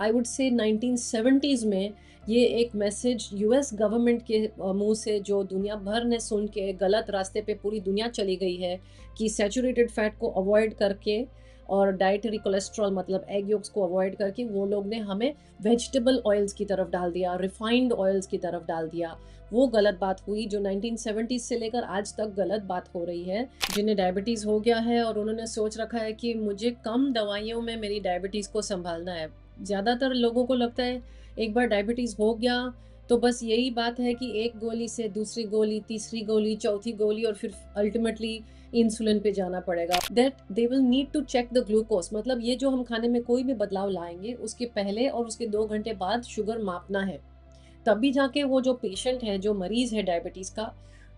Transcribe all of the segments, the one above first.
I would say 1970s में ये एक मैसेज यूएस गवर्नमेंट के मुंह से जो दुनिया भर ने सुन के गलत रास्ते पे पूरी दुनिया चली गई है कि सैचुरेटेड फैट को अवॉइड करके और डाइटरी कोलेस्ट्रॉल मतलब एग योक्स को अवॉइड करके वो लोग ने हमें वेजिटेबल ऑयल्स की तरफ डाल दिया, रिफाइंड ऑयल्स की तरफ डाल दिया। वो गलत बात हुई जो 1970s से लेकर आज तक गलत बात हो रही है। जिन्हें डायबिटीज़ हो गया है और उन्होंने सोच रखा है कि मुझे कम दवाइयों में मेरी डायबिटीज़ को संभालना है। ज़्यादातर लोगों को लगता है एक बार डायबिटीज़ हो गया तो बस यही बात है कि एक गोली से दूसरी गोली, तीसरी गोली, चौथी गोली और फिर अल्टीमेटली इंसुलिन पे जाना पड़ेगा। That they will need to check the glucose, मतलब ये जो हम खाने में कोई भी बदलाव लाएंगे उसके पहले और उसके 2 घंटे बाद शुगर मापना है। तभी जाके वो जो पेशेंट है, जो मरीज है डायबिटीज़ का,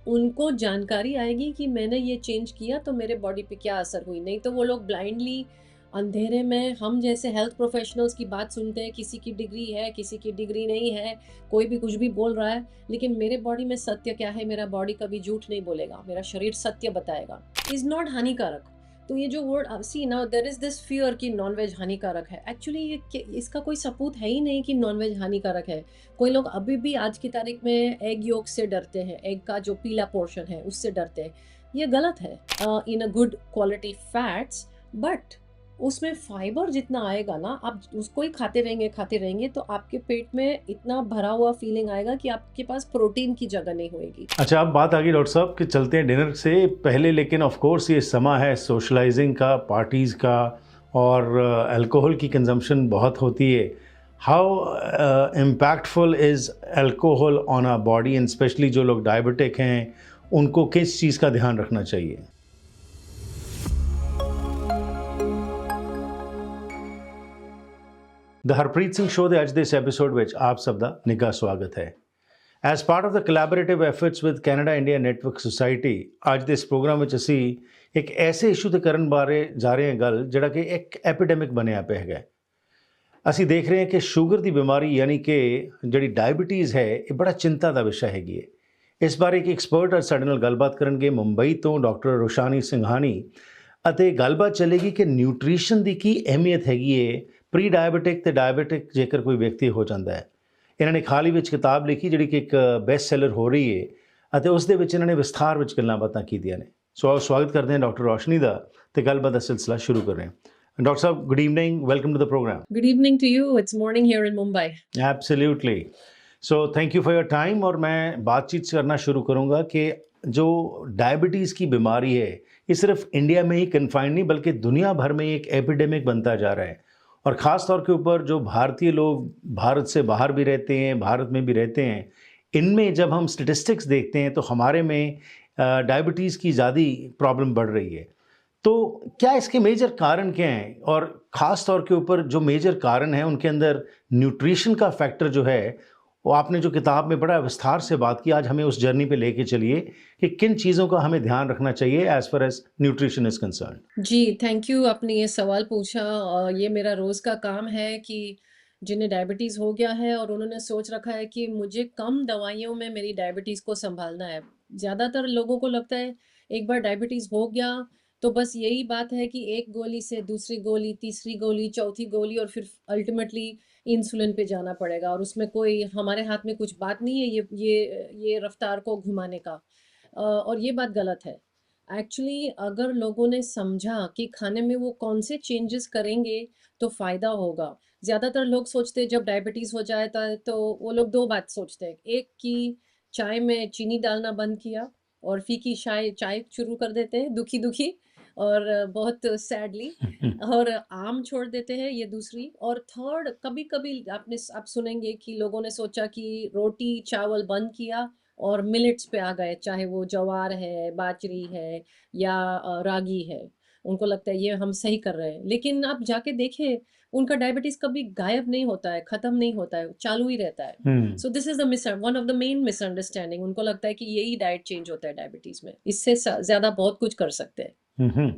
उनको जानकारी आएगी कि मैंने ये चेंज किया तो मेरे बॉडी पे क्या असर हुई। नहीं तो वो लोग ब्लाइंडली अंधेरे में हम जैसे हेल्थ प्रोफेशनल्स की बात सुनते हैं, किसी की डिग्री है, किसी की डिग्री नहीं है, कोई भी कुछ भी बोल रहा है, लेकिन मेरे बॉडी में सत्य क्या है, मेरा बॉडी कभी झूठ नहीं बोलेगा, मेरा शरीर सत्य बताएगा। इज़ नॉट हानिकारक। तो ये जो word see now there is this fear कि नॉनवेज हानिकारक है। एक्चुअली ये इसका कोई सबूत है ही नहीं कि नॉनवेज हानिकारक है। कोई लोग अभी भी आज की तारीख में एग योक से डरते हैं, एग का जो पीला पोर्शन है उससे डरते हैं। ये गलत है। In a good quality fats, but उसमें फाइबर जितना आएगा ना, आप उसको ही खाते रहेंगे तो आपके पेट में इतना भरा हुआ फीलिंग आएगा कि आपके पास प्रोटीन की जगह नहीं होएगी। अच्छा, अब बात आ गई डॉक्टर साहब कि चलते हैं डिनर से पहले, लेकिन ऑफ कोर्स ये समय है सोशलाइजिंग का, पार्टीज़ का, और अल्कोहल की कंजम्पशन बहुत होती है। How impactful is alcohol on our body, and specially जो लोग डायबिटिक हैं उनको किस चीज़ का ध्यान रखना चाहिए? द हरप्रीत सिंह शो ਦੇ ਅੱਜ ਦੇ ਇਸ ਐਪੀਸੋਡ ਵਿੱਚ ਆਪ ਸਭ ਦਾ ਨਿੱਘਾ ਸਵਾਗਤ ਹੈ। As part of the collaborative efforts with Canada India network society, ਅੱਜ ਦੇ ਇਸ ਪ੍ਰੋਗਰਾਮ ਵਿੱਚ ਅਸੀਂ ਇੱਕ ਐਸੇ ਇਸ਼ੂ ਤੇ ਕਰਨ ਬਾਰੇ ਜਾ ਰਹੇ ਹਾਂ ਗੱਲ, ਜਿਹੜਾ ਕਿ ਇੱਕ ਐਪੀਡੈਮਿਕ ਬਣਿਆ ਪਿਆ ਹੈਗਾ। ਅਸੀਂ ਦੇਖ ਰਹੇ ਹਾਂ ਕਿ ਸ਼ੂਗਰ ਦੀ ਬਿਮਾਰੀ ਯਾਨੀ ਕਿ ਜਿਹੜੀ ਡਾਇਬੀਟੀਜ਼ ਹੈ, ਇਹ ਬੜਾ ਚਿੰਤਾ ਦਾ ਵਿਸ਼ਾ ਹੈਗੀ ਹੈ। ਇਸ ਬਾਰੇ ਇੱਕ ਐਕਸਪਰਟ ਅੱਜ ਸਾਡੇ ਨਾਲ ਗੱਲਬਾਤ ਕਰਨਗੇ ਮੁੰਬਈ ਤੋਂ, ਡਾਕਟਰ ਰੋਸ਼ਾਨੀ ਸਿੰਘਾਨੀ, ਅਤੇ ਗੱਲਬਾਤ ਚੱਲੇਗੀ ਕਿ ਨਿਊਟ੍ਰੀਸ਼ਨ ਦੀ ਕੀ ਅਹਿਮੀਅਤ ਹੈਗੀ ਹੈ ਪ੍ਰੀ ਡਾਇਬਟਿਕ ਤੇ ਡਾਇਬਟਿਕ ਜੇਕਰ ਕੋਈ ਵਿਅਕਤੀ ਹੋ ਜਾਂਦਾ ਹੈ। ਇਹਨਾਂ ਨੇ ਹਾਲ ਹੀ ਵਿੱਚ ਕਿਤਾਬ ਲਿਖੀ ਜਿਹੜੀ ਕਿ ਇੱਕ ਬੈਸਟ ਸੈਲਰ ਹੋ ਰਹੀ ਹੈ, ਅਤੇ ਉਸ ਦੇ ਵਿੱਚ ਇਹਨਾਂ ਨੇ ਵਿਸਥਾਰ ਵਿੱਚ ਗੱਲਾਂ ਬਾਤਾਂ ਕੀਤੀਆਂ ਨੇ। ਸੋ ਆਓ ਸਵਾਗਤ ਕਰਦੇ ਹਾਂ ਡਾਕਟਰ ਰੋਸ਼ਨੀ ਦਾ ਤੇ ਗੱਲਬਾਤ ਦਾ ਸਿਲਸਿਲਾ ਸ਼ੁਰੂ ਕਰ ਰਹੇ ਹਾਂ। ਡਾਕਟਰ ਸਾਹਿਬ, good evening, welcome to the program. Good evening to you, it's morning here in Mumbai. Absolutely. So thank you for your time. और मैं बातचीत करना शुरू करूँगा कि जो डायबिटीज़ की बीमारी है, ये सिर्फ इंडिया में ही कन्फाइंड नहीं बल्कि दुनिया भर में एक एपिडेमिक बनता जा रहा है। और ख़ास तौर के ऊपर जो भारतीय लोग भारत से बाहर भी रहते हैं, भारत में भी रहते हैं, इनमें जब हम स्टेटिस्टिक्स देखते हैं तो हमारे में डायबिटीज़ की ज़्यादा प्रॉब्लम बढ़ रही है। तो क्या इसके मेजर कारण क्या हैं, और ख़ास तौर के ऊपर जो मेजर कारण हैं उनके अंदर न्यूट्रिशन का फैक्टर जो है, वो आपने जो किताब में बड़ा विस्तार से बात की, आज हमें उस जर्नी पे लेके चलिए कि किन चीज़ों का हमें ध्यान रखना चाहिए as far as nutrition is concern. जी, थैंक यू, आपने ये सवाल पूछा। ये मेरा रोज़ का काम है कि जिन्हें डायबिटीज़ हो गया है और उन्होंने सोच रखा है कि मुझे कम दवाइयों में मेरी डायबिटीज़ को संभालना है। ज़्यादातर लोगों को लगता है एक बार डायबिटीज़ हो गया तो बस यही बात है कि एक गोली से दूसरी गोली, तीसरी गोली, चौथी गोली और फिर अल्टीमेटली इंसुलिन पे जाना पड़ेगा और उसमें कोई हमारे हाथ में कुछ बात नहीं है ये रफ्तार को घुमाने का। और ये बात गलत है। एक्चुअली अगर लोगों ने समझा कि खाने में वो कौन से चेंजेस करेंगे तो फ़ायदा होगा। ज़्यादातर लोग सोचते हैं जब डायबिटीज़ हो जाए तो वो लोग 2 बात सोचते हैं। एक कि चाय में चीनी डालना बंद किया और फीकी चाय चाय शुरू कर देते हैं दुखी-दुखी और बहुत सैडली, और आम छोड़ देते हैं, ये दूसरी। और थर्ड, कभी-कभी आप सुनेंगे कि लोगों ने सोचा कि रोटी, चावल बंद किया और मिलेट्स पे आ गए, चाहे वो ज्वार है, बाजरी है या रागी है। उनको लगता है ये हम सही कर रहे हैं, लेकिन आप जाके देखें उनका डायबिटीज़ कभी गायब नहीं होता है, ख़त्म नहीं होता है, चालू ही रहता है। So this is the one of the main misunderstanding. उनको लगता है कि यही डाइट चेंज होता है डायबिटीज़ में, इससे ज़्यादा बहुत कुछ कर सकते हैं। हम्म।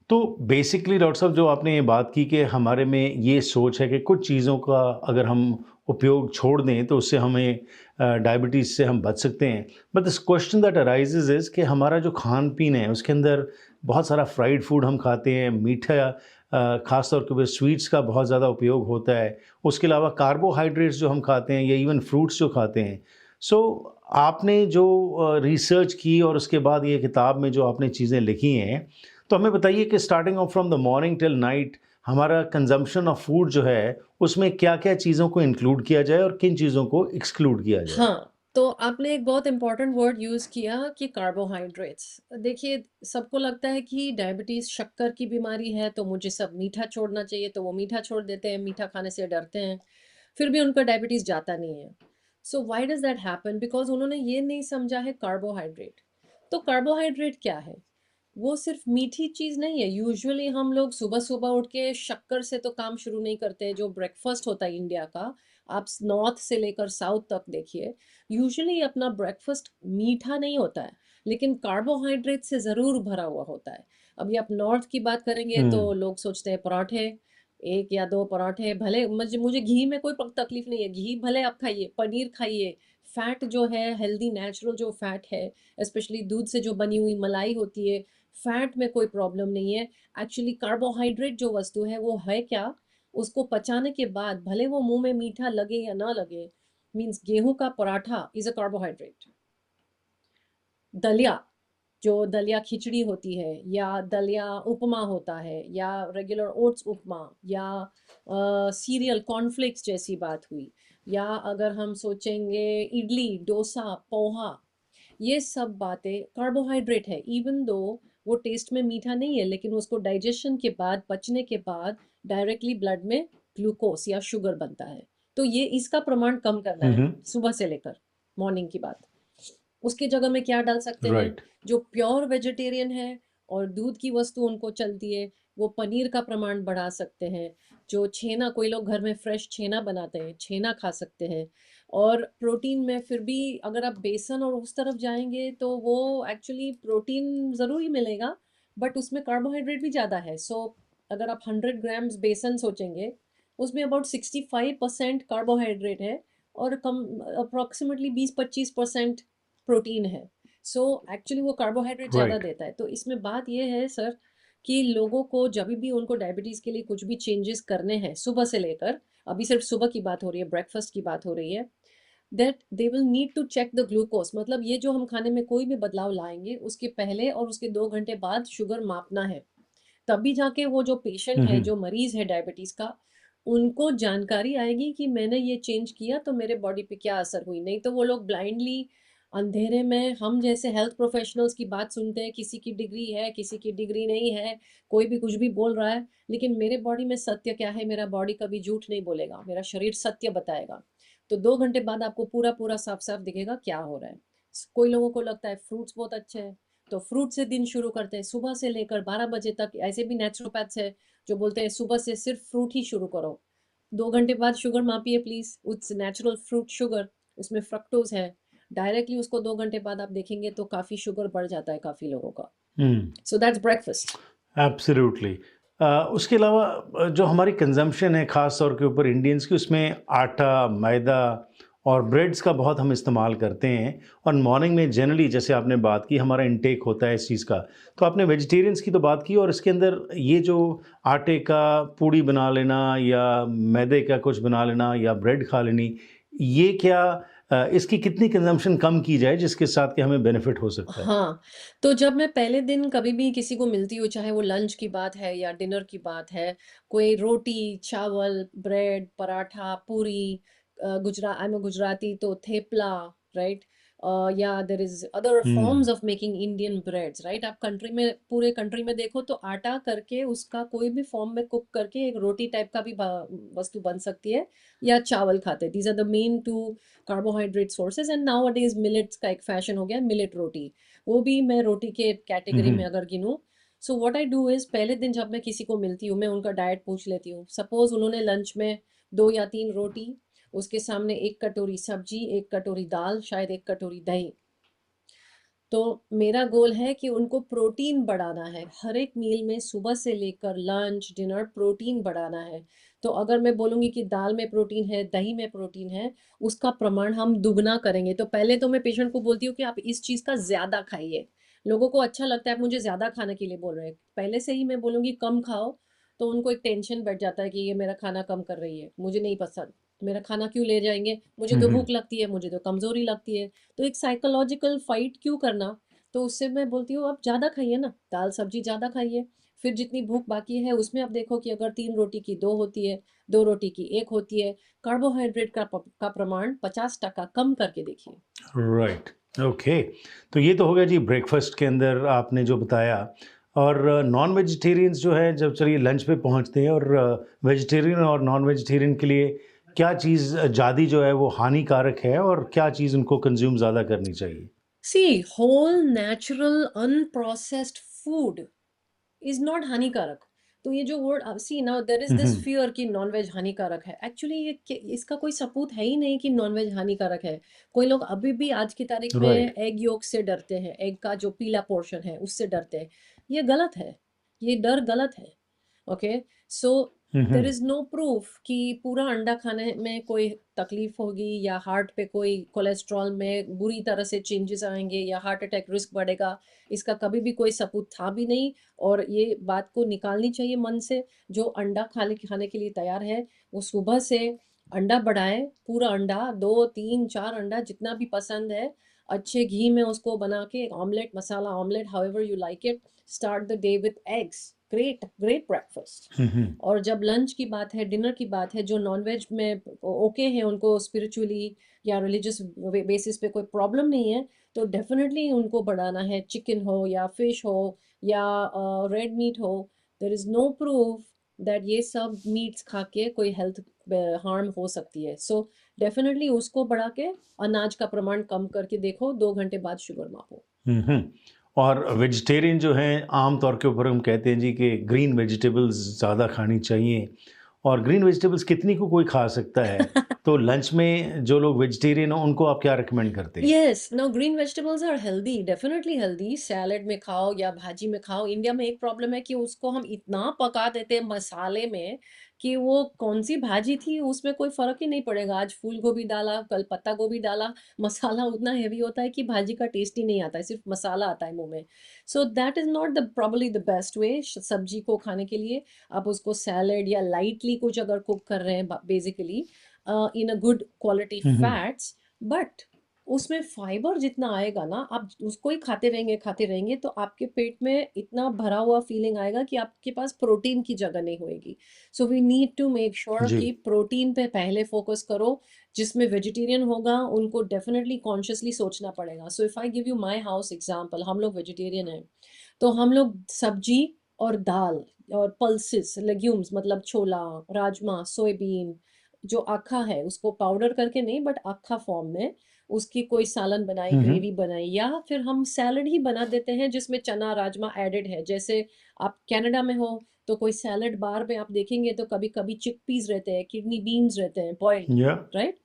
तो बेसिकली डॉक्टर साहब, जो आपने ये बात की कि हमारे में ये सोच है कि कुछ चीज़ों का अगर हम उपयोग छोड़ दें तो उससे हमें डायबिटीज़ से हम बच सकते हैं। But this question that arises is कि हमारा जो खान पीन है उसके अंदर बहुत सारा फ्राइड फूड हम खाते हैं, मीठा ख़ास तौर पे स्वीट्स का बहुत ज़्यादा उपयोग होता है, उसके अलावा कार्बोहाइड्रेट्स जो हम खाते हैं या इवन फ्रूट्स जो खाते हैं। सो आपने जो रिसर्च की और उसके बाद ये किताब में जो आपने चीज़ें लिखी हैं, तो हमें बताइए कि starting of from the morning till night हमारा कंजम्पशन ऑफ फूड जो है, उसमें क्या-क्या चीज़ों को इंक्लूड किया जाए और किन चीज़ों को एक्सक्लूड किया जाए? हाँ, तो आपने एक बहुत इम्पोर्टेंट वर्ड यूज़ किया कि कार्बोहाइड्रेट्स। देखिए, सबको लगता है कि डायबिटीज़ शक्कर की बीमारी है, तो मुझे सब मीठा छोड़ना चाहिए, तो वो मीठा छोड़ देते हैं, मीठा खाने से डरते हैं, फिर भी उनका डायबिटीज़ जाता नहीं है। So why does that happen? Because उन्होंने ये नहीं समझा है कार्बोहाइड्रेट। तो कार्बोहाइड्रेट क्या है? वो सिर्फ मीठी चीज़ नहीं है। यूजुअली हम लोग सुबह-सुबह उठ के शक्कर से तो काम शुरू नहीं करते। जो ब्रेकफ़ास्ट होता है इंडिया का, आप नॉर्थ से लेकर साउथ तक देखिए, यूजुअली अपना ब्रेकफ़ास्ट मीठा नहीं होता है, लेकिन कार्बोहाइड्रेट से ज़रूर भरा हुआ होता है। अभी आप नॉर्थ की बात करेंगे तो हुँ। लोग सोचते हैं पराठे, 1 या 2 पराठे भले मुझे मुझे घी में कोई तकलीफ़ नहीं है, घी भले आप खाइए, पनीर खाइए, फैट जो है हेल्दी नेचुरल जो फैट है, स्पेशली दूध से जो बनी हुई मलाई होती है, फैट में कोई प्रॉब्लम नहीं है। एक्चुअली कार्बोहाइड्रेट जो वस्तु है वो है क्या? उसको पचाने के बाद भले वो मुँह में मीठा लगे या ना लगे, मीन्स गेहूँ का पराठा इज़ अ कार्बोहाइड्रेट। दलिया, जो दलिया खिचड़ी होती है या दलिया उपमा होता है या रेगुलर ओट्स उपमा या सीरियल कॉर्नफ्लेक्स जैसी बात हुई या अगर हम सोचेंगे इडली, डोसा, पोहा, ये सब बातें कार्बोहाइड्रेट है इवन दो वो टेस्ट में मीठा नहीं है लेकिन उसको डाइजेशन के बाद पचने के बाद डायरेक्टली ब्लड में ग्लूकोस या शुगर बनता है। तो ये इसका प्रमाण कम करना हुँ, है हुँ। सुबह से लेकर मॉर्निंग की बात। उसकी जगह में क्या डाल सकते हैं? राइट। जो प्योर वेजिटेरियन है और दूध की वस्तु उनको चलती है, वो पनीर का प्रमाण बढ़ा सकते हैं। जो छेना कोई लोग घर में फ्रेश छेना बनाते हैं, छेना खा सकते हैं। और प्रोटीन में फिर भी अगर आप बेसन और उस तरफ जाएँगे तो वो एक्चुअली प्रोटीन ज़रूर ही मिलेगा, बट उसमें कार्बोहाइड्रेट भी ज़्यादा है। सो अगर आप 100 ग्राम्स बेसन सोचेंगे, उसमें अबाउट 65% कार्बोहाइड्रेट है और कम अप्रॉक्सिमेटली 20-25% प्रोटीन है। सो एक्चुअली वो कार्बोहाइड्रेट ज़्यादा राइट। देता है। तो इसमें बात ये है सर कि लोगों को जभी भी उनको डायबिटीज़ के लिए कुछ भी चेंजेस करने हैं सुबह से लेकर, अभी सिर्फ सुबह की बात हो रही है, ब्रेकफ़ास्ट की बात हो रही है, that they will need to check the glucose मतलब ये जो हम खाने में कोई भी बदलाव लाएँगे, उसके पहले और उसके 2 घंटे बाद शुगर मापना है। तभी जाके वो जो पेशेंट हुँ, है, हुँ। जो मरीज़ है डायबिटीज़ का, उनको जानकारी आएगी कि मैंने ये चेंज किया तो मेरे बॉडी पे क्या असर हुई। नहीं तो वो लोग ब्लाइंडली अंधेरे में हम जैसे हेल्थ प्रोफेशनल्स की बात सुनते हैं, किसी की डिग्री है, किसी की डिग्री नहीं है, कोई भी कुछ भी बोल रहा है, लेकिन मेरे बॉडी में सत्य क्या है, मेरा बॉडी कभी झूठ नहीं बोलेगा, मेरा शरीर सत्य बताएगा। तो 2 घंटे बाद आपको पूरा-पूरा साफ-साफ दिखेगा क्या हो रहा है। कोई लोगों को लगता है फ्रूट्स बहुत अच्छे हैं, तो फ्रूट से दिन शुरू करते हैं सुबह से लेकर 12 बजे तक। ऐसे भी नेचुरोपैथ्स है जो बोलते हैं सुबह से सिर्फ फ्रूट ही शुरू करो। 2 घंटे बाद शुगर मापिए please, it's natural fruit sugar, उसमें फ्रक्टोज़ है। डायरेक्टली उसको 2 घंटे बाद आप देखेंगे तो काफ़ी शुगर बढ़ जाता है काफ़ी लोगों का। हुँ। So that's breakfast. एब्सोल्युटली। उसके अलावा जो हमारी कंज़म्पशन है ख़ास तौर के ऊपर इंडियंस की उसमें आटा, मैदा और ब्रेड्स का बहुत हम इस्तेमाल करते हैं और मॉर्निंग में जनरली जैसे आपने बात की हमारा इंटेक होता है इस चीज़ का। तो आपने वेजिटेरियंस की तो बात की और इसके अंदर ये जो आटे का पूड़ी बना लेना या मैदे का कुछ बना लेना या ब्रेड खा लेनी, ये क्या इसकी कितनी कंज़म्पशन कम की जाए जिसके साथ कि हमें बेनिफिट हो सकता है? हाँ, तो जब मैं पहले दिन कभी भी किसी को मिलती हूँ, चाहे वो लंच की बात है या डिनर की बात है, कोई रोटी, चावल, ब्रेड, पराठा, पूरी आई एम अ गुजराती तो थेपला, राइट? या there is other um. Forms of making Indian breads, right? आप कंट्री में पूरे कंट्री में देखो तो आटा करके उसका कोई भी फॉर्म में कुक करके एक रोटी टाइप का भी वस्तु बन सकती है या चावल खाते हैं। These are the main 2 carbohydrate sources and nowadays millets का एक फैशन हो गया है मिलेट रोटी। वो भी मैं रोटी के हुँ, कैटेगरी में हुँ। अगर गिनूँ, so what I do is पहले दिन जब मैं किसी को मिलती हूँ, मैं उनका डाइट पूछ लेती हूँ। सपोज़ उन्होंने लंच में 2 या 3 रोटी, उसके सामने 1 कटोरी सब्जी, 1 कटोरी दाल, शायद 1 कटोरी दही। तो मेरा गोल है कि उनको प्रोटीन बढ़ाना है। हर एक मील में सुबह से लेकर लंच, डिनर प्रोटीन बढ़ाना है। तो अगर मैं बोलूँगी कि दाल में प्रोटीन है, दही में प्रोटीन है, उसका प्रमाण हम दुगना करेंगे। तो पहले तो मैं पेशेंट को बोलती हूँ कि आप इस चीज़ का ज़्यादा खाइए। लोगों को अच्छा लगता है आप मुझे ज़्यादा खाने के लिए बोल रहे हैं। पहले से ही मैं बोलूँगी कम खाओ, तो उनको एक टेंशन बैठ जाता है कि ये मेरा खाना कम कर रही है, मुझे नहीं पसंद, मेरा खाना क्यों ले जाएंगे, मुझे हुँ, तो हुँ। भूख लगती है, मुझे तो कमजोरी लगती है। तो एक साइकोलॉजिकल फाइट क्यों करना। तो उससे मैं बोलती हूँ आप ज़्यादा खाइए ना, दाल सब्जी ज़्यादा खाइए। फिर जितनी भूख बाकी है उसमें आप देखो कि अगर 3 रोटी की 2 होती है, 2 रोटी की 1 होती है, कार्बोहाइड्रेट का प्रमाण 50% कम करके देखिए। Right, okay. तो ये तो हो गया जी ब्रेकफ़ास्ट के अंदर आपने जो बताया। और नॉन वेजिटेरियंस जो है जब चलिए लंच पे पहुँचते हैं, और वेजिटेरियन और नॉन वेजिटेरियन के लिए क्या चीज़ ज़्यादा जो है वो हानिकारक है, और क्या चीज़ उनको कंज़्यूम ज़्यादा करनी चाहिए? See, whole natural unprocessed food is not हानिकारक। तो ये जो word see now there is um, this um. Fear कि नॉनवेज हानिकारक है, एक्चुअली इसका कोई सबूत है ही नहीं कि नॉनवेज हानिकारक है। कोई लोग अभी भी आज की तारीख में राइट। एग योक से डरते हैं, एग का जो पीला पोर्शन है उससे डरते हैं। ये गलत है, ये डर गलत है। Okay, so um, there um. Is no proof कि पूरा अंडा खाने में कोई तकलीफ होगी या हार्ट पे कोई कोलेस्ट्रॉल में बुरी तरह से चेंजेस आएंगे या हार्ट अटैक रिस्क बढ़ेगा। इसका कभी भी कोई सबूत था भी नहीं। और ये बात को निकालनी चाहिए मन से। जो अंडा खाने खाने के लिए तैयार है वो सुबह से अंडा बढ़ाए, पूरा अंडा 2 3 4 अंडा जितना भी पसंद है, अच्छे घी में उसको बना के एक omelette, masala omelette, however you like it, start the day with eggs. Great great breakfast. हुँ, हुँ। और जब लंच की बात है, डिनर की बात है, जो नॉनवेज में ओके है, उनको स्पिरिचुअली या रिलीजियस बेसिस पे कोई प्रॉब्लम नहीं है, तो डेफिनेटली उनको बढ़ाना है। चिकन हो या फिश हो या रेड मीट हो, there is no proof that ये सब मीट्स खा के कोई हेल्थ हार्म हो सकती है। सो डेफिनेटली उसको बढ़ा के अनाज का प्रमाण कम करके देखो, 2 घंटे बाद शुगर मापो। हुँ, हुँ। और वेजिटेरियन जो हैं आम तौर के ऊपर हम कहते हैं जी कि ग्रीन वेजिटेबल्स ज़्यादा खानी चाहिए, और ग्रीन वेजिटेबल्स कितनी को कोई खा सकता है? तो लंच में जो लोग वेजिटेरियन हैं उनको आप क्या रिकमेंड करते हैं? Yes, now green vegetables are healthy, definitely healthy. Salad में खाओ या भाजी में खाओ। इंडिया में एक प्रॉब्लम है कि उसको हम इतना पका देते हैं मसाले में कि वो कौन सी भाजी थी उसमें कोई फर्क ही नहीं पड़ेगा। आज फूल गोभी डाला, कल पत्ता गोभी डाला, मसाला उतना हेवी होता है कि भाजी का टेस्ट ही नहीं आता है, सिर्फ मसाला आता है मुंह में। So that is not the probably the best way सब्जी को खाने के लिए। आप उसको सैलेड या लाइटली कुछ अगर कुक कर रहे हैं basically in a good quality hmm, hmm. Fats, but उसमें फाइबर जितना आएगा ना, आप उसको ही खाते रहेंगे तो आपके पेट में इतना भरा हुआ फीलिंग आएगा कि आपके पास प्रोटीन की जगह नहीं होएगी। So we need to make sure जी। कि प्रोटीन पे पहले फोकस करो। जिसमें वेजिटेरियन होगा उनको डेफिनेटली कॉन्शियसली सोचना पड़ेगा। So if I give you my house example, हम लोग वेजिटेरियन हैं, तो हम लोग सब्जी और दाल और पल्सेस लेग्यूम्स, मतलब छोला, राजमा, सोयाबीन, जो आखा है उसको पाउडर करके नहीं बट आखा फॉर्म में उसकी कोई सालन बनाई, हुँ, हुँ। ग्रेवी बनाई, या फिर हम सैलड ही बना देते हैं जिसमें चना राजमा एडेड है। जैसे आप कनाडा में हो तो कोई सैलड बार में आप देखेंगे तो कभी कभी चिकपीस रहते हैं, किडनी बीन्स रहते हैं बॉइल्ड, या राइट।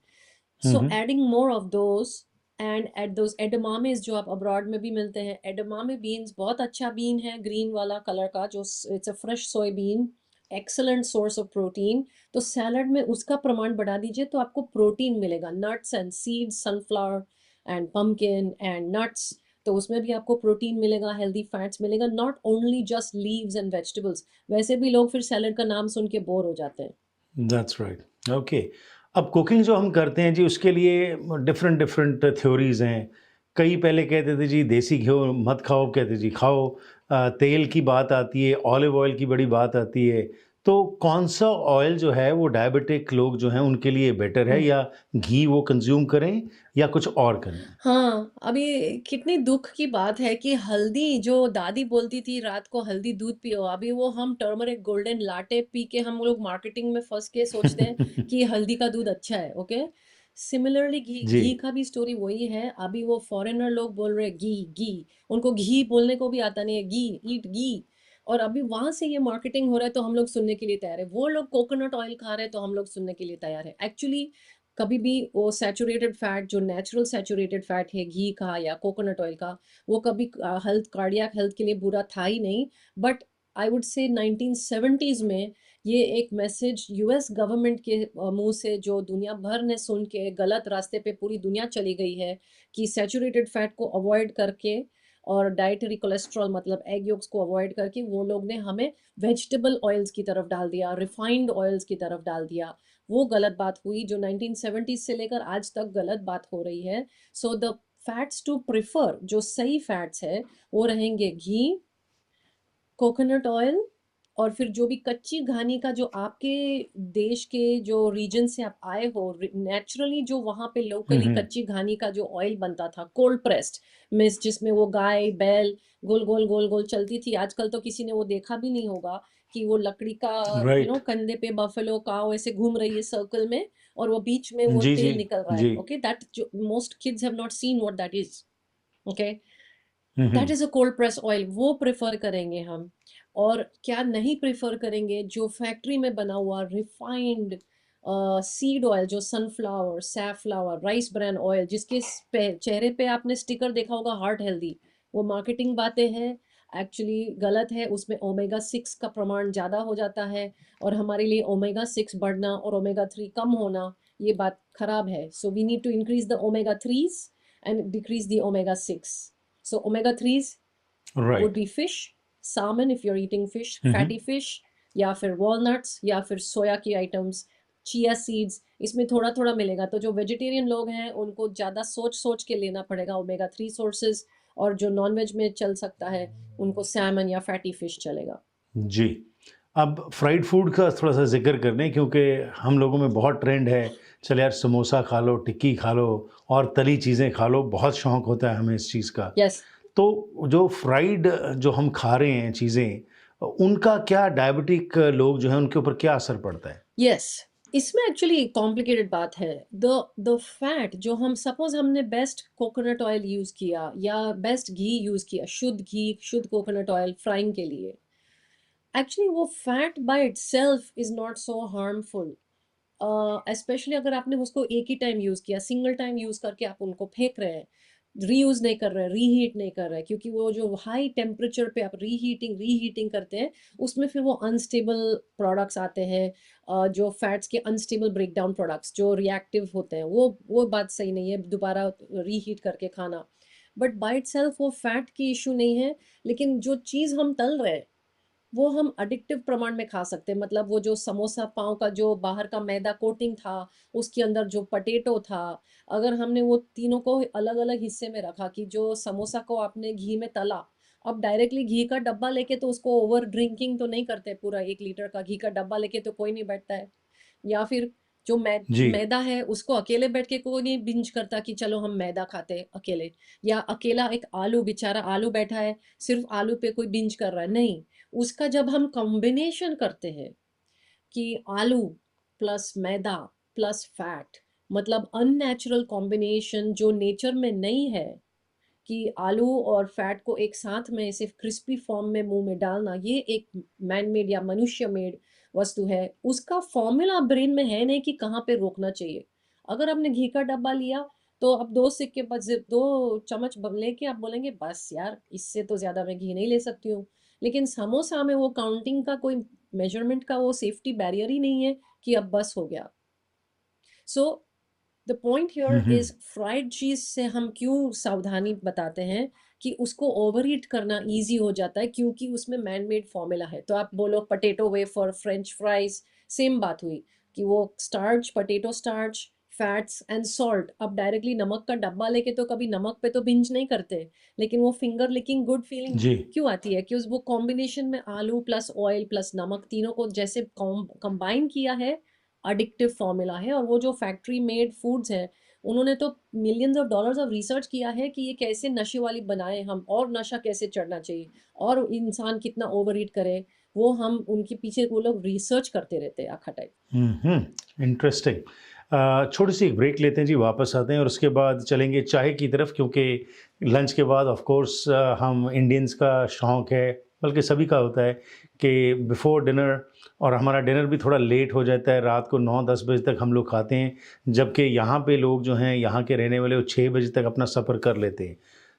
हुँ, सो हुँ। Adding more of those and eat those edamames जो आप अब्रॉड में भी मिलते हैं। एडमामे बीन्स बहुत अच्छा बीन है, ग्रीन वाला कलर का, जो it's a fresh soybean, excellent source of protein. तो सैलड में उसका प्रमाण बढ़ा दीजिए तो आपको प्रोटीन मिलेगा। Nuts and seeds, sunflower and pumpkin and nuts, तो उसमें भी आपको प्रोटीन मिलेगा, हेल्दी फैट्स मिलेगा, not only just leaves and vegetables. वैसे भी लोग फिर सैलड का नाम सुन के बोर हो जाते हैं। That's right, okay. अब कुकिंग जो हम करते हैं जी उसके लिए डिफरेंट डिफरेंट थ्योरीज़ हैं। कई पहले कहते थे जी देसी घी मत खाओ, कहते जी खाओ। तेल की बात आती है, ऑलिव ऑयल की बड़ी बात आती है। तो कौन-सा ऑयल जो है वो डायबिटिक लोग जो हैं उनके लिए बेटर है, या घी वो कंज़्यूम करें या कुछ और करें? हाँ, अभी कितनी दुःख की बात है कि हल्दी जो दादी बोलती थी रात को हल्दी दूध पियो, अभी वो हम टर्मरिक गोल्डन लाटे पी के हम लोग मार्केटिंग में फँस के सोचते हैं कि हल्दी का दूध अच्छा है, ओके? सिमिलरली घी जी। घी का भी स्टोरी वही है। अभी वो फॉरेनर लोग बोल रहे हैं घी, घी, उनको घी बोलने को भी आता नहीं है, घी, ईट घी। और अभी वहाँ से ये मार्केटिंग हो रहा है तो हम लोग सुनने के लिए तैयार है। वो लोग कोकोनट ऑयल खा रहे हैं तो हम लोग सुनने के लिए तैयार है। एक्चुअली कभी भी वो सैचुरेटेड फैट, जो नेचुरल सैचुरेटेड फैट है घी का या कोकोनट ऑयल का, वो कभी हेल्थ, कार्डियक हेल्थ के लिए बुरा था ही नहीं। But I would say 1970s में ये एक मैसेज यूएस गवर्नमेंट के मुंह से, जो दुनिया भर ने सुन के गलत रास्ते पे पूरी दुनिया चली गई है, कि सैचुरेटेड फैट को अवॉइड करके और डाइटरी कोलेस्ट्रॉल मतलब एग योक्स को अवॉइड करके वो लोग ने हमें वेजिटेबल ऑयल्स की तरफ डाल दिया, रिफाइंड ऑयल्स की तरफ डाल दिया। वो गलत बात हुई जो 1970 से लेकर आज तक गलत बात हो रही है। So the fats to prefer जो सही फैट्स है वो रहेंगे घी, कोकोनट ऑयल, और फिर जो भी कच्ची घानी का जो आपके देश के जो रीजन से आप आए हो नेचुरली जो वहां पे लोकली हम्म। कच्ची घानी का जो ऑयल बनता था कोल्ड प्रेस्ड मिस, जिसमें वो गाय बैल गोल गोल गोल गोल चलती थी। आजकल तो किसी ने वो देखा भी नहीं होगा कि वो लकड़ी का राइट। कंधे पे बफेलो काऊ ऐसे घूम रही है सर्कल में और वो बीच में वो जी जी तेल निकल रहा है। जी। Okay, that most kids have not seen what that is. Okay, that hmm. Is a cold press oil, वो प्रेफर करेंगे हम। और क्या नहीं प्रेफर करेंगे, जो फैक्ट्री में बना हुआ रिफाइंड सीड ऑयल, जो sunflower safflower rice bran oil जिसके चेहरे पे आपने स्टिकर देखा होगा हार्ट हेल्दी, वो मार्केटिंग बातें हैं, एक्चुअली गलत है। उसमें ओमेगा 6 का प्रमाण ज़्यादा हो जाता है और हमारे लिए ओमेगा 6 बढ़ना और ओमेगा 3 कम होना ये बात खराब है। So we need to increase the omega 3s and decrease the omega 6। So omega 3s would right. be fish, salmon if you're eating fish, fatty fish, या फिर walnuts या फिर सोया की आइटम्स, चिया सीड्स, इसमें थोड़ा थोड़ा मिलेगा। तो जो वेजिटेरियन लोग हैं उनको ज़्यादा सोच सोच के लेना पड़ेगा ओमेगा 3 सोर्सेज, और जो नॉन वेज में चल सकता है उनको सैमन या फैटी फिश चलेगा। जी। अब फ्राइड फूड का थोड़ा सा जिक्र कर लें क्योंकि हम लोगों में बहुत ट्रेंड है, चल यार समोसा खा लो, टिक्की खा लो और तली चीज़ें खा लो, बहुत शौक होता है हमें इस चीज़ का। यस। तो जो फ्राइड जो हम खा रहे हैं चीज़ें, उनका क्या डायबिटिक लोग जो हैं उनके ऊपर क्या असर पड़ता है? यस, इसमें एक्चुअली कॉम्प्लिकेटेड बात है। द फैट जो हम सपोज हमने बेस्ट कोकोनट ऑयल यूज़ किया या बेस्ट घी यूज़ किया, शुद्ध घी शुद्ध कोकोनट ऑयल फ्राइंग के लिए, एक्चुअली वो fat by itself is not so harmful. Specially अगर आपने उसको एक ही टाइम यूज़ किया, सिंगल टाइम यूज़ करके आप उनको फेंक रहे हैं, रीयूज़ नहीं कर रहे हैं, रीहीट नहीं कर रहे हैं, क्योंकि वो जो हाई टेम्परेचर पे आप रीहीटिंग करते हैं उसमें फिर वो अनस्टेबल प्रोडक्ट्स आते हैं। जो फैट्स के अनस्टेबल ब्रेकडाउन प्रोडक्ट्स जो रिएक्टिव होते हैं, वो बात सही नहीं है दोबारा रीहीट करके खाना। बट बाय इटसेल्फ वो फैट की इशू नहीं है। लेकिन जो चीज़ हम तल रहे हैं वो हम एडिक्टिव प्रमाण में खा सकते हैं। मतलब वो जो समोसा पाव का जो बाहर का मैदा कोटिंग था, उसके अंदर जो पटेटो था, अगर हमने वो तीनों को अलग अलग हिस्से में रखा कि जो समोसा को आपने घी में तला, अब डायरेक्टली घी का डब्बा लेके तो उसको ओवर ड्रिंकिंग तो नहीं करते, पूरा 1 लीटर का घी का डब्बा लेके तो कोई नहीं बैठता है। या फिर जो जी। मैदा है उसको अकेले बैठ के कोई नहीं बिंज करता कि चलो हम मैदा खाते हैं अकेले। या अकेला एक आलू, बेचारा आलू बैठा है, सिर्फ आलू पे कोई बिंज कर रहा है, नहीं। उसका जब हम कॉम्बिनेशन करते हैं कि आलू प्लस मैदा प्लस फैट, मतलब अननेचुरल कॉम्बिनेशन जो नेचर में नहीं है, कि आलू और फैट को एक साथ में सिर्फ क्रिस्पी फॉर्म में मुंह में डालना, ये एक मैन मेड या मनुष्य मेड वस्तु है। उसका फॉर्मूला ब्रेन में है नहीं कि कहाँ पे रोकना चाहिए। अगर आपने घी का डब्बा लिया तो अब 2 सिक्के बस 2 चम्मच लेके आप बोलेंगे बस यार, इससे तो ज्यादा मैं घी नहीं ले सकती हूँ। लेकिन समोसा में वो काउंटिंग का कोई मेजरमेंट का वो सेफ्टी बैरियर ही नहीं है कि अब बस हो गया। So the point here hmm. Is fried चीज से हम क्यों सावधानी बताते हैं कि उसको ओवर ईट करना इजी हो जाता है, क्योंकि उसमें मैन मेड फॉर्मूला है। तो आप बोलो potato wafer, French fries, same बात हुई कि वो starch, potato starch, fats and salt. अब डायरेक्टली नमक का डब्बा लेके तो कभी नमक पे तो बिंज नहीं करते, लेकिन वो फिंगर लिकिंग गुड फीलिंग जी। क्यों आती है कि उस वो कॉम्बिनेशन में आलू प्लस ऑयल प्लस नमक तीनों को जैसे कंबाइन किया है, अडिक्टिव फॉर्मूला है। और वो जो फैक्ट्री मेड फूड्स हैं उन्होंने तो millions of dollars of research किया है कि ये कैसे नशे वाली बनाए हम, और नशा कैसे चढ़ना चाहिए और इंसान कितना ओवर ईट करे, वो हम उनके पीछे वो लोग रिसर्च करते रहते हैं आखा टाइम। इंटरेस्टिंग। छोटी सी एक ब्रेक लेते हैं जी, वापस आते हैं और उसके बाद चलेंगे चाय की तरफ, क्योंकि लंच के बाद ऑफ कोर्स हम इंडियंस का शौक है, बल्कि सभी का होता है कि बिफोर डिनर, और हमारा डिनर भी थोड़ा लेट हो जाता है, रात को 9-10 बजे तक हम लोग खाते हैं, जबकि यहाँ पे लोग जो हैं यहाँ के रहने वाले वो 6 बजे तक अपना सफ़र कर लेते हैं।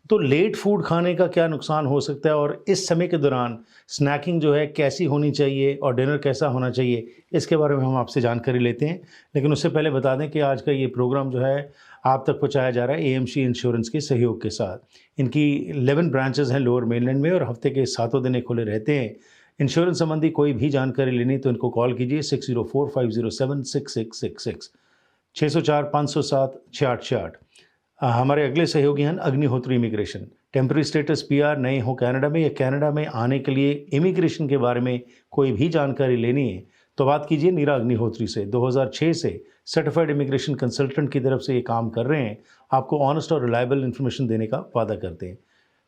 तो लेट फूड खाने का क्या नुकसान हो सकता है और इस समय के दौरान स्नैकिंग जो है कैसी होनी चाहिए और डिनर कैसा होना चाहिए, इसके बारे में हम आपसे जानकारी लेते हैं। लेकिन उससे पहले बता दें कि आज का ये प्रोग्राम जो है आप तक पहुंचाया जा रहा है एएमसी इंश्योरेंस के सहयोग के साथ। इनकी 11 ब्रांचेस हैं लोअर मेनलैंड में और हफ्ते के 7 दिन खुले रहते हैं। इंश्योरेंस संबंधी कोई भी जानकारी लेनी तो इनको कॉल कीजिए 6045076666, 604-507-6668। हमारे अगले सहयोगी हैं Agnihotri immigration. Temporary status PR, नए हो कनाडा में या कनाडा में आने के लिए इमिग्रेशन के बारे में कोई भी जानकारी लेनी है तो बात कीजिए नीरा अग्निहोत्री से। 2006 से सर्टिफाइड इमिग्रेशन कंसल्टेंट की तरफ से ये काम कर रहे हैं, आपको ऑनेस्ट और रिलायबल इन्फॉर्मेशन देने का वादा करते हैं।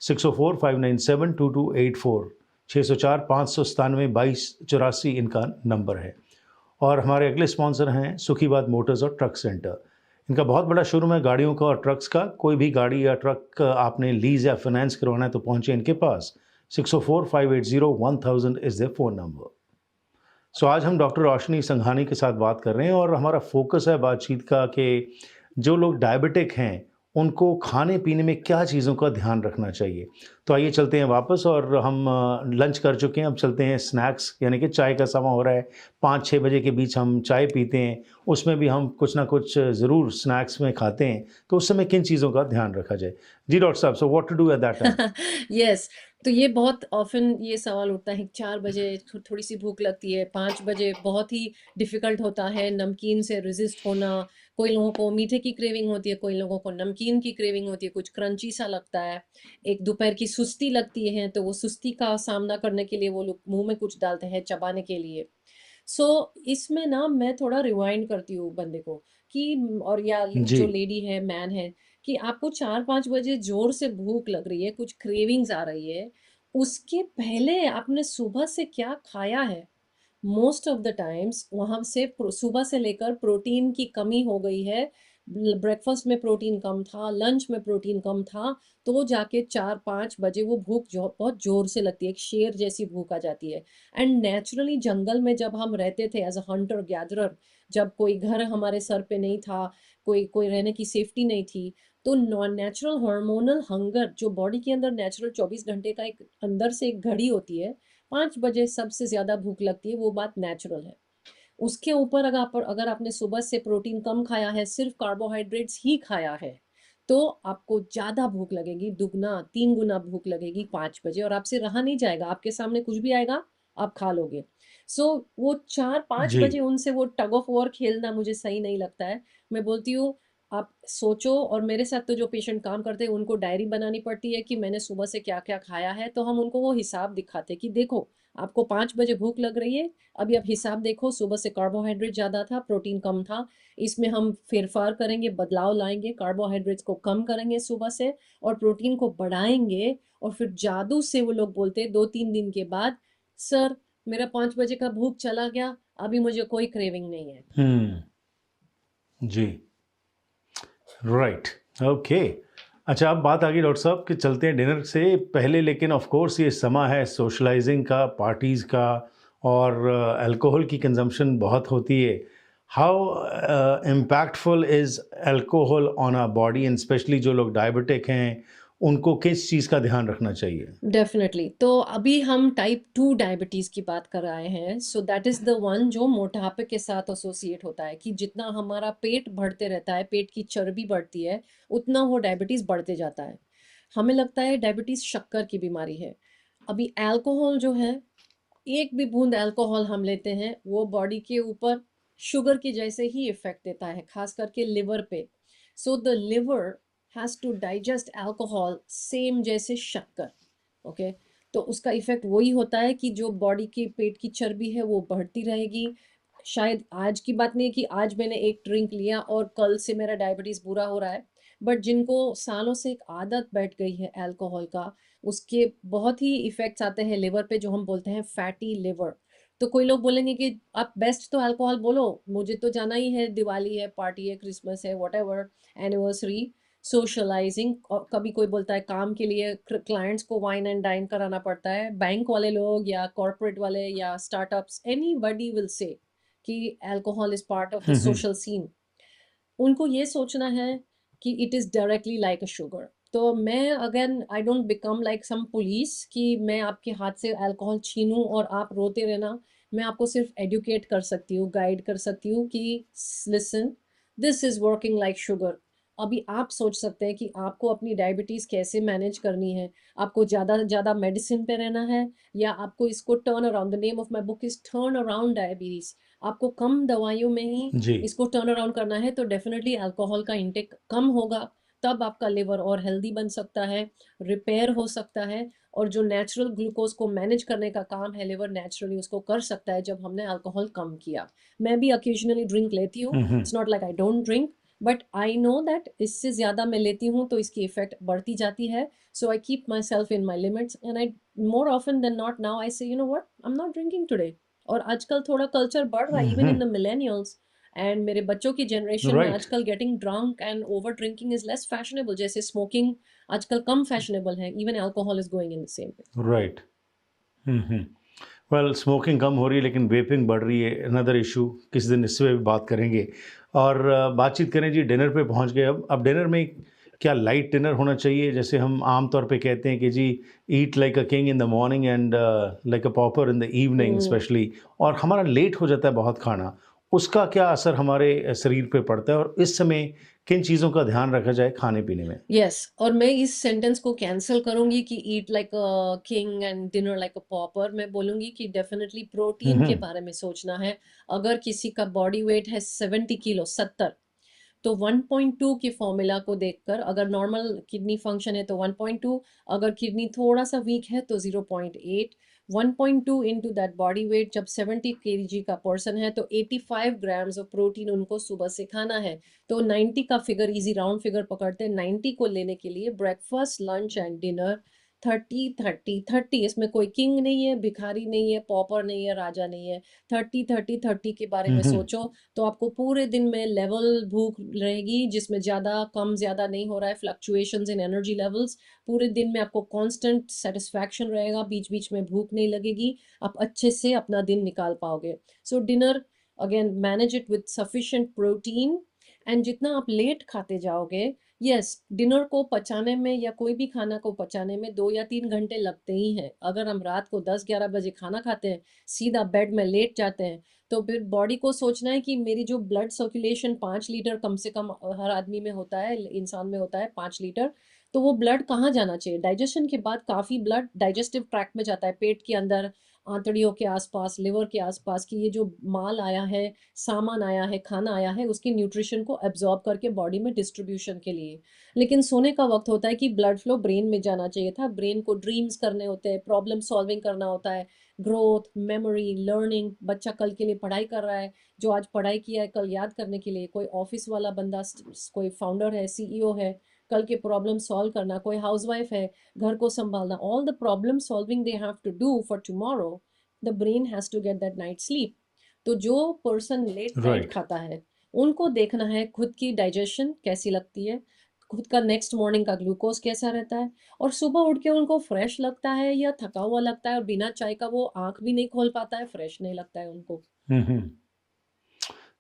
6045972284, 604-597-2284 इनका नंबर है। और हमारे अगले स्पॉन्सर हैं सुखीबाद मोटर्स और ट्रक सेंटर। इनका बहुत बड़ा शोरूम है गाड़ियों का और ट्रक्स का। कोई भी गाड़ी या ट्रक आपने लीज या फाइनेंस करवाना है तो पहुंचे इनके पास। 6045801000 इज़ देयर फ़ोन नंबर। सो आज हम डॉक्टर रोशनी संघानी के साथ बात कर रहे हैं और हमारा फोकस है बातचीत का कि जो लोग डायबिटिक हैं उनको खाने पीने में क्या चीज़ों का ध्यान रखना चाहिए। तो आइए चलते हैं वापस और हम लंच कर चुके हैं, अब चलते हैं स्नैक्स यानी कि चाय का समय हो रहा है। 5-6 बजे के बीच हम चाय पीते हैं, उसमें भी हम कुछ ना कुछ ज़रूर स्नैक्स में खाते हैं, तो उस समय किन चीज़ों का ध्यान रखा जाए? जी डॉक्टर साहब, so what to do at that time? Yes. तो ये बहुत ऑफन ये सवाल उठता है, 4 बजे थोड़ी सी भूख लगती है, 5 बजे बहुत ही डिफिकल्ट होता है नमकीन से रेजिस्ट होना। कोई लोगों को मीठे की क्रेविंग होती है, कोई लोगों को नमकीन की क्रेविंग होती है, कुछ क्रंची सा लगता है। एक दोपहर की सुस्ती लगती है, तो वो सुस्ती का सामना करने के लिए वो लोग मुंह में कुछ डालते हैं चबाने के लिए। सो इसमें ना मैं थोड़ा रिवाइंड करती हूँ बंदे को कि और या जी। जो लेडी है, मैन है, कि आपको 4-5 बजे ज़ोर से भूख लग रही है, कुछ क्रेविंग्स आ रही है, उसके पहले आपने सुबह से क्या खाया है? मोस्ट ऑफ द टाइम्स वहाँ से सुबह से लेकर प्रोटीन की कमी हो गई है। ब्रेकफास्ट में प्रोटीन कम था, लंच में प्रोटीन कम था, तो जाके 4-5 बजे वो भूख बहुत जोर से लगती है, एक शेर जैसी भूख आ जाती है। एंड नेचुरली जंगल में जब हम रहते थे एज अ हंटर गैदरर, जब कोई घर हमारे सर पे नहीं था, कोई कोई रहने की सेफ्टी नहीं थी, तो नेचुरल हार्मोनल हंगर जो बॉडी के अंदर नेचुरल 24 घंटे का एक अंदर से एक घड़ी होती है, 5 बजे सबसे ज़्यादा भूख लगती है, वो बात नेचुरल है। उसके ऊपर अगर आपने सुबह से प्रोटीन कम खाया है, सिर्फ़ कार्बोहाइड्रेट्स ही खाया है, तो आपको ज़्यादा भूख लगेगी, दुगना, 3 गुना भूख लगेगी 5 बजे और आपसे रहा नहीं जाएगा, आपके सामने कुछ भी आएगा, आप खा लोगे। सो वो 4-5 जी। बजे उनसे वो टग ऑफ वॉर खेलना मुझे सही नहीं लगता है। मैं बोलती हूँ, आप सोचो और मेरे साथ तो जो पेशेंट काम करते हैं, उनको डायरी बनानी पड़ती है कि मैंने सुबह से क्या-क्या खाया है, तो हम उनको वो हिसाब दिखाते हैं कि देखो, आपको 5 बजे भूख लग रही है, अभी आप हिसाब देखो, सुबह से कार्बोहाइड्रेट ज़्यादा था, प्रोटीन कम था, इसमें हम फेरफार करेंगे, बदलाव लाएँगे, कार्बोहाइड्रेट्स को कम करेंगे सुबह से और प्रोटीन को बढ़ाएँगे और फिर जादू से वो लोग बोलते हैं 2-3 दिन के बाद, "सर, मेरा 5 बजे का भूख चला गया, अभी मुझे कोई क्रेविंग नहीं है।" हुँ, जी। Right, okay. अच्छा, अब बात आ गई डॉक्टर साहब कि चलते हैं डिनर से पहले, लेकिन ऑफ कोर्स ये समय है सोशलाइजिंग का, पार्टीज़ का और अल्कोहल की कंजम्पशन बहुत होती है। How impactful is alcohol on our body and specially जो लोग डायबिटिक हैं, उनको किस चीज़ का ध्यान रखना चाहिए? डेफ़िनेटली। तो अभी हम टाइप 2 डायबिटीज़ की बात कर रहे हैं, so that is the one जो मोटापे के साथ एसोसिएट होता है कि जितना हमारा पेट बढ़ते रहता है, पेट की चर्बी बढ़ती है, उतना वो डायबिटीज़ बढ़ते जाता है। हमें लगता है डायबिटीज़ शक्कर की बीमारी है। अभी अल्कोहल जो है, एक भी बूंद अल्कोहल हम लेते हैं, वो बॉडी के ऊपर शुगर के जैसे ही इफ़ेक्ट देता है, ख़ास करके लिवर पे। So the liver has to digest alcohol same जैसे शक्कर। ओके, तो उसका इफ़ेक्ट वही होता है कि जो बॉडी की पेट की चर्बी है वो बढ़ती रहेगी। शायद आज की बात नहीं है कि आज मैंने एक ड्रिंक लिया और कल से मेरा डायबिटीज़ बुरा हो रहा है। बट जिनको सालों से एक आदत बैठ गई है अल्कोहल का, उसके बहुत ही इफ़ेक्ट्स आते हैं लिवर पे जो हम बोलते हैं फैटी लिवर। तो कोई लोग बोलेंगे कि आप बेस्ट तो अल्कोहल बोलो, मुझे तो जाना ही है, दिवाली है, पार्टी है, क्रिसमस है, व्हाटएवर, एनिवर्सरी, सोशलाइजिंग। और कभी कोई बोलता है काम के लिए क्लाइंट्स को वाइन एंड डाइन कराना पड़ता है, बैंक वाले लोग या कॉर्पोरेट वाले या स्टार्टअप्स, एनीबॉडी विल से कि alcohol is part of the um, um. Social scene. उनको ये सोचना है कि it is directly like a sugar. तो मैं again I don't become like some police कि मैं आपके हाथ से अल्कोहल छीनूँ और आप रोते रहना। मैं आपको सिर्फ एडुकेट कर सकती हूँ, गाइड कर सकती हूँ कि listen, this is working like sugar. अभी आप सोच सकते हैं कि आपको अपनी डायबिटीज़ कैसे मैनेज करनी है। आपको ज़्यादा से ज़्यादा मेडिसिन पे रहना है या आपको इसको turn around, the name of my book is turn around diabetes. आपको कम दवाइयों में ही जी। इसको टर्न अराउंड करना है, तो डेफ़िनिटली अल्कोहल का इंटेक कम होगा, तब आपका लिवर और हेल्दी बन सकता है, रिपेयर हो सकता है और जो नेचुरल ग्लूकोज़ को मैनेज करने का काम है लिवर नेचुरली उसको कर सकता है जब हमने अल्कोहल कम किया। मैं भी ऑकेजनली ड्रिंक लेती हूँ, hmm. It's not like I don't drink, but I know that इससे ज़्यादा मैं लेती हूँ तो इसकी इफ़ेक्ट बढ़ती जाती है। So I keep my self in my limits and I more often then not now I say you know what, I am not drinking today. और आजकल थोड़ा कल्चर बढ़ रहा है even in the millennials and मेरे बच्चों की generation में राइट। आजकल getting drunk and over drinking is less fashionable, जैसे स्मोकिंग आजकल कम फैशनेबल है, even alcohol is going in the same way. Right. Hmm. Well, smoking कम हो रही है लेकिन वेपिंग बढ़ रही है, अनदर इशू, किसी दिन इस पे भी बात करेंगे। और बातचीत करें जी, डिनर पे पहुंच गए। अब डिनर में क्या लाइट डिनर होना चाहिए? जैसे हम आम तौर पे कहते हैं कि जी, eat like a king in the morning and like a pauper in the evening hmm. Especially, और हमारा लेट हो जाता है बहुत खाना। उसका क्या असर हमारे शरीर पे पड़ता है, और इस समय किन चीज़ों का ध्यान रखा जाए खाने पीने में? यस, और मैं इस सेंटेंस को कैंसिल करूंगी कि eat like a king and dinner like a pauper. मैं बोलूंगी कि डेफिनेटली प्रोटीन के हम्म। बारे में सोचना है। अगर किसी का बॉडी वेट है 70 किलो, 70, तो 1.2 की फॉर्मूला को देखकर, अगर नॉर्मल किडनी फंक्शन है तो 1.2, अगर किडनी थोड़ा सा वीक है तो 0.8। 1.2 इंटू दैट बॉडी वेट, जब 70 kg का पर्सन है तो 85 ग्राम्स ऑफ प्रोटीन उनको सुबह से खाना है। तो 90 का फिगर, इजी राउंड फिगर पकड़ते हैं, 90 को लेने के लिए ब्रेकफास्ट, लंच एंड डिनर 30 30 30, इसमें कोई किंग नहीं है, भिखारी नहीं है, पॉपर नहीं है, राजा नहीं है। 30 30 30 के बारे में हम्म। सोचो तो आपको पूरे दिन में लेवल भूख रहेगी जिसमें ज़्यादा कम ज़्यादा नहीं हो रहा है, फ्लक्चुएशंस इन एनर्जी लेवल्स। पूरे दिन में आपको कांस्टेंट सेटिस्फैक्शन रहेगा, बीच बीच में भूख नहीं लगेगी, आप अच्छे से अपना दिन निकाल पाओगे। सो dinner, again manage it with sufficient protein. And जितना आप लेट खाते जाओगे, यस, डिनर को पचाने में या कोई भी खाना को पचाने में 2 या 3 घंटे लगते ही हैं। अगर हम रात को 10 11 बजे खाना खाते हैं, सीधा बेड में लेट जाते हैं, तो फिर बॉडी को सोचना है कि मेरी जो ब्लड सर्कुलेशन 5 लीटर कम से कम हर आदमी में होता है, इंसान में होता है 5 लीटर, तो वो ब्लड कहाँ जाना चाहिए? डाइजेशन के बाद काफ़ी ब्लड डाइजेस्टिव ट्रैक्ट में जाता है, पेट के अंदर, आंतड़ियों के आसपास, लिवर के आसपास, कि ये जो माल आया है, सामान आया है, खाना आया है, उसकी न्यूट्रिशन को एब्जॉर्ब करके बॉडी में डिस्ट्रीब्यूशन के लिए। लेकिन सोने का वक्त होता है कि ब्लड फ्लो ब्रेन में जाना चाहिए था, ब्रेन को ड्रीम्स करने होते हैं, प्रॉब्लम सॉल्विंग करना होता है, ग्रोथ, मेमोरी, लर्निंग। बच्चा कल के लिए पढ़ाई कर रहा है, जो आज पढ़ाई किया है कल याद करने के लिए। कोई ऑफिस वाला बंदा, कोई फाउंडर है, सीईओ है, कल के प्रॉब्लम सॉल्व करना। कोई हाउसवाइफ है, घर को संभालना। All the problem solving they have to do for tomorrow, the brain has to get that night sleep. तो जो पर्सन लेट नाइट राइट। खाता है, उनको देखना है खुद की डाइजेशन कैसी लगती है, खुद का नेक्स्ट मॉर्निंग का ग्लूकोज कैसा रहता है, और सुबह उठ के उनको फ्रेश लगता है या थका हुआ लगता है, और बिना चाय का वो आंख भी नहीं खोल पाता है, फ्रेश नहीं लगता है उनको। हम्म।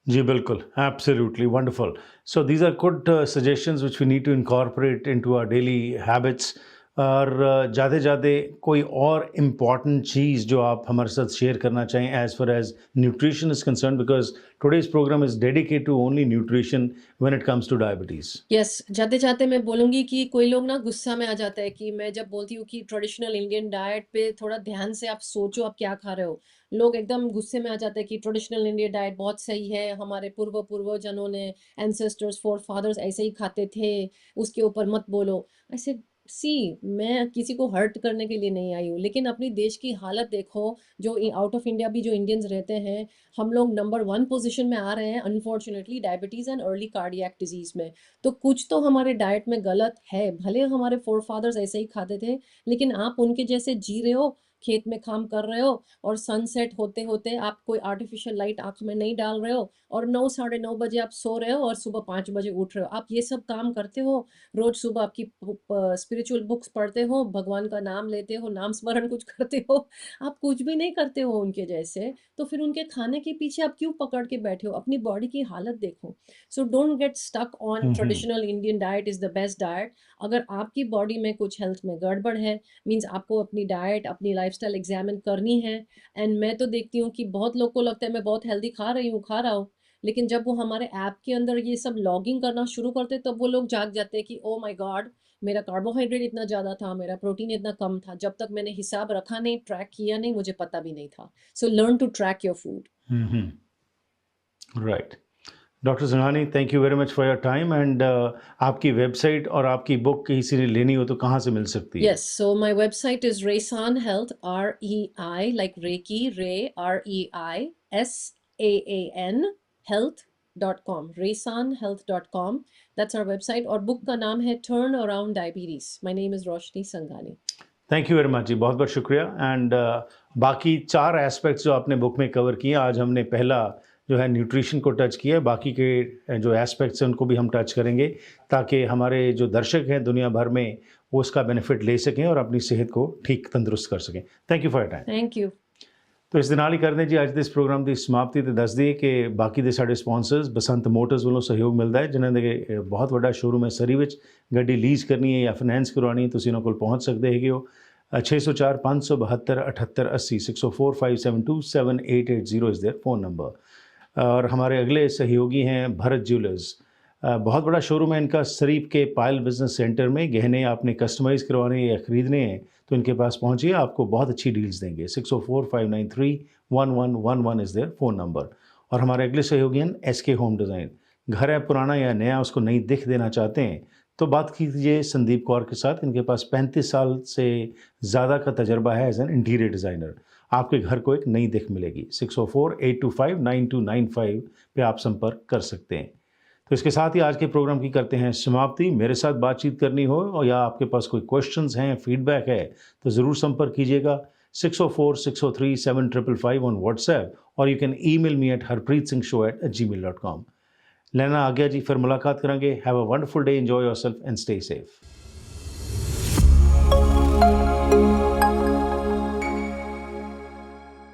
जी बिल्कुल, absolutely wonderful. So these are good suggestions which we need to incorporate into our daily habits. और जाते-जाते कोई और इम्पोर्टेंट चीज़ जो आप हमारे साथ शेयर करना चाहें as far as nutrition is concerned, because today's programme is dedicated to only nutrition when it comes to diabetes. Yes, जाते-जाते मैं बोलूँगी कि कोई लोग ना गुस्सा में आ जाता है कि मैं जब बोलती हूँ कि ट्रेडिशनल इंडियन डाइट पे थोड़ा ध्यान से आप सोचो आप क्या खा रहे हो। लोग एकदम गुस्से में आ जाते हैं कि ट्रेडिशनल इंडियन डाइट बहुत सही है, हमारे पूर्वजों ने, एंसेस्टर्स, फोरफादर्स ऐसे ही खाते थे, उसके ऊपर मत बोलो। ऐसे, सी, मैं किसी को हर्ट करने के लिए नहीं आई हूँ, लेकिन अपनी देश की हालत देखो। जो आउट ऑफ इंडिया भी जो इंडियंस रहते हैं, हम लोग नंबर 1 पोज़ीशन में आ रहे हैं unfortunately diabetes and early cardiac disease में। तो कुछ तो हमारे डाइट में गलत है, भले हमारे फोरफादर्स ऐसे ही खाते थे, लेकिन आप उनके जैसे जी रहे हो खेत में काम कर रहे हो और सनसेट होते-होते आप कोई आर्टिफ़िशियल लाइट आँख में नहीं डाल रहे हो और 9 साढ़े 9 बजे आप सो रहे हो और सुबह 5 बजे उठ रहे हो। आप ये सब काम करते हो, रोज़ सुबह आपकी स्पिरिचुअल बुक्स पढ़ते हो, भगवान का नाम लेते हो, नाम स्मरण कुछ करते हो, आप कुछ भी नहीं करते हो उनके जैसे, तो फिर उनके खाने के पीछे आप क्यों पकड़ के बैठे हो? अपनी बॉडी की हालत देखो। So don't get stuck on um, um. Traditional Indian diet is the best diet. अगर आपकी बॉडी में कुछ हेल्थ में गड़बड़ है, मीन्स आपको अपनी डाइट, अपनी लाइफ़स्टाइल एग्ज़ामिन करनी है। एंड मैं तो देखती हूँ कि बहुत लोग को लगता है मैं बहुत हेल्दी खा रही हूँ, खा रहा हूँ, लेकिन जब वो हमारे ऐप के अंदर ये सब लॉगिंग करना शुरू करते हैं, तब वो लोग जाग जाते हैं कि ओह माय गॉड! मेरा कार्बोहाइड्रेट इतना ज़्यादा था, मेरा प्रोटीन इतना कम था। जब तक मैंने हिसाब रखा नहीं, ट्रैक किया नहीं, मुझे पता भी नहीं था। So learn to track your food. Um, um. Right. Doctor Sanghani, thank you very much for your time and आपकी वेबसाइट और आपकी बुक किसी ने लेनी हो तो कहाँ से मिल सकती है? Yes, so my website is Raysan Health, REI, like Reiki, Ray, REISAAN, health.com, raysanhealth.com. That's our website. और book का नाम है Turn Around Diabetes. My name is Roshni Sanghani. Thank you very much जी, बहुत बहुत शुक्रिया एंड बाकी 4 aspects जो आपने बुक में कवर किए, आज हमने पहला जो है न्यूट्रिशन को टच किया है, बाकी के जो एस्पेक्ट्स हैं उनको भी हम टच करेंगे ताकि हमारे जो दर्शक हैं दुनिया भर में वो उसका बेनिफिट ले सकें और अपनी सेहत को ठीक तंदुरुस्त कर सकें। Thank you for your time. Thank you. तो ਇਸ ਦੇ ਨਾਲ ਹੀ ਕਰਦੇ ਜੀ ਅੱਜ ਦੇ ਇਸ ਪ੍ਰੋਗਰਾਮ ਦੀ ਸਮਾਪਤੀ ਤੇ ਦੱਸ ਦਈਏ ਕਿ ਬਾਕੀ ਦੇ ਸਾਡੇ ਸਪਾਂਸਰਸ ਬਸੰਤ ਮੋਟਰਸ ਵੱਲੋਂ ਸਹਿਯੋਗ ਮਿਲਦਾ ਹੈ, ਜਿਨ੍ਹਾਂ ਦੇ ਬਹੁਤ ਵੱਡਾ ਸ਼ੋਰੂਮ ਹੈ ਸਰੀ ਵਿੱਚ। ਗੱਡੀ ਲੀਜ਼ ਕਰਨੀ ਹੈ ਜਾਂ ਫਾਈਨੈਂਸ ਕਰਵਾਉਣੀ ਹੈ, ਤੁਸੀਂ ਉਹਨਾਂ ਕੋਲ ਪਹੁੰਚ ਸਕਦੇ ਹੈਗੇ ਹੋ। 604 572 78 80 604 572 7880 इज़ देयर फ़ोन नंबर। और हमारे अगले सहयोगी हैं भरत ज्वेलर्स। बहुत बड़ा शोरूम है इनका सरीप के पायल बिजनेस सेंटर में। गहने आपने कस्टमाइज़ करवाने या ख़रीदने हैं तो इनके पास पहुंचिए, आपको बहुत अच्छी डील्स देंगे। 604 593 1111 इज़ देयर फ़ोन नंबर। और हमारे अगले सहयोगी हैं SK होम डिज़ाइन। घर है पुराना या नया, उसको नई दिख देना चाहते हैं तो बात कीजिए संदीप कौर के साथ। इनके पास 35 साल से ज़्यादा का तजर्बा है एज एन इंटीरियर डिज़ाइनर। आपके घर को एक नई दिख मिलेगी। 604 825 9295 पे आप संपर्क कर सकते हैं। तो इसके साथ ही आज के प्रोग्राम की करते हैं समाप्ति। मेरे साथ बातचीत करनी हो और या आपके पास कोई क्वेश्चंस हैं, फीडबैक है तो ज़रूर संपर्क कीजिएगा। 604 603 7555 ऑन व्हाट्सएप और you can email me at harpreetsingh@gmail.com। लेना आ गया जी, फिर मुलाकात करेंगे। Have a wonderful day, enjoy yourself and stay safe.